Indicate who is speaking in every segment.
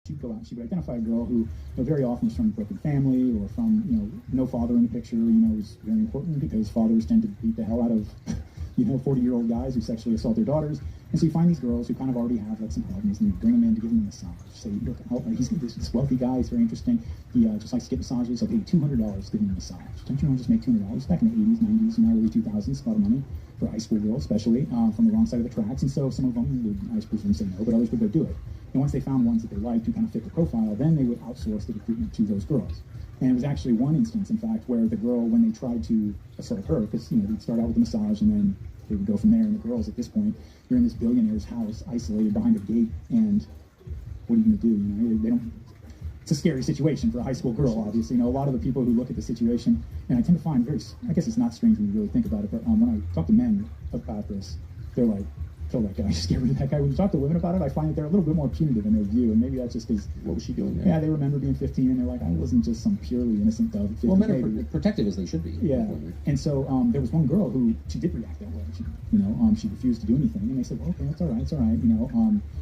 Speaker 1: She'd go out, she would identify a girl who, very often was from a broken family or from, no father in the picture, was very important because fathers tend to beat the hell out of, 40-year-old guys who sexually assault their daughters. And so you find these girls who kind of already have like some problems, and you bring them in to give them a massage. Say, look, he's this wealthy guy, he's very interesting. He just likes to get massages. I'll pay you $200 to give him a massage. Don't you want to just make $200? Back in the 80s, 90s, early 2000s, a lot of money for high school girls, especially from the wrong side of the tracks. And so some of them would, I presume, say no, but others would go do it. And once they found ones that they liked who kind of fit the profile, then they would outsource the recruitment to those girls. And it was actually one instance, in fact, where the girl, when they tried to assault her, because they'd start out with a massage and then they would go from there. And the girls, at this point, you're in this billionaire's house, isolated behind a gate, and what are you going to do? They don't. It's a scary situation for a high school girl, obviously. A lot of the people who look at the situation, and I tend to find I guess it's not strange when you really think about it, but when I talk to men about this, they're like, kill that guy, just get rid of that guy. When you talk to women about it, I find that they're a little bit more punitive in their view, and maybe that's just because...
Speaker 2: What was she doing there?
Speaker 1: Yeah, they remember being 15, and they're like, I wasn't just some purely innocent dove at 15.
Speaker 2: Well, men are protective as they should be.
Speaker 1: Yeah, and so there was one girl who, she did react that way. She refused to do anything, and they said, well, okay, it's all right,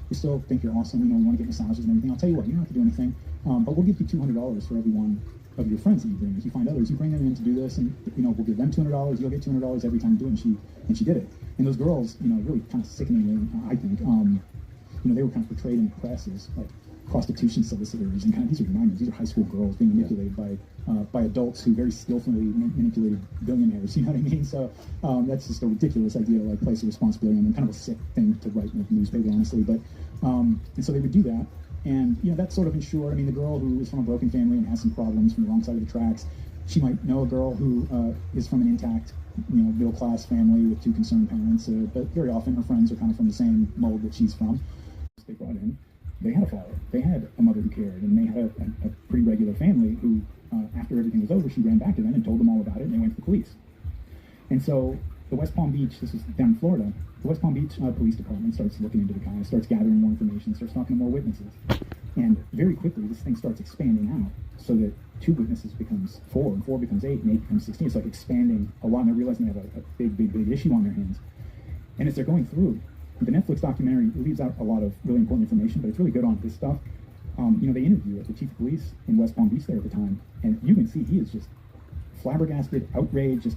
Speaker 1: we still think you're awesome, we want to get massages and everything. I'll tell you what, you don't have to do anything, but we'll give you $200 for every one of your friends that you bring. If you find others, you bring them in to do this, and we'll give them $200. You'll get $200 every time you do it. And she did it. And those girls, really kind of sickeningly, I think, they were kind of portrayed in the press as like prostitution solicitors, and kind of these are minors, these are high school girls being manipulated by adults who very skillfully manipulated billionaires. You know what I mean? So that's just a ridiculous idea, like place of responsibility, and kind of a sick thing to write in the newspaper, honestly. But and so they would do that. And, that sort of ensured, the girl who is from a broken family and has some problems from the wrong side of the tracks, she might know a girl who is from an intact, middle-class family with two concerned parents, but very often her friends are kind of from the same mold that she's from. They brought in, they had a father, they had a mother who cared, and they had a pretty regular family who, after everything was over, she ran back to them and told them all about it, and they went to the police. And so the West Palm Beach, this was down in Florida, the West Palm Beach Police Department starts looking into the guy, starts gathering more information, starts talking to more witnesses. And very quickly, this thing starts expanding out so that 2 witnesses becomes 4, and 4 becomes 8, and 8 becomes 16. It's like expanding a lot, and they're realizing they have a big issue on their hands. And as they're going through, the Netflix documentary leaves out a lot of really important information, but it's really good on this stuff. They interview the chief of police in West Palm Beach there at the time, and you can see he is just flabbergasted, outraged, just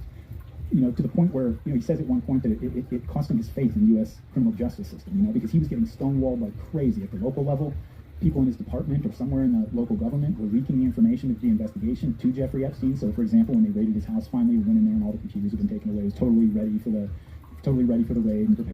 Speaker 1: to the point where, he says at one point that it cost him his faith in the U.S. criminal justice system, because he was getting stonewalled like crazy at the local level. People in his department or somewhere in the local government were leaking the information of the investigation to Jeffrey Epstein. So, for example, when they raided his house, finally, we went in there and all the computers had been taken away. He was totally ready for the raid and prepared.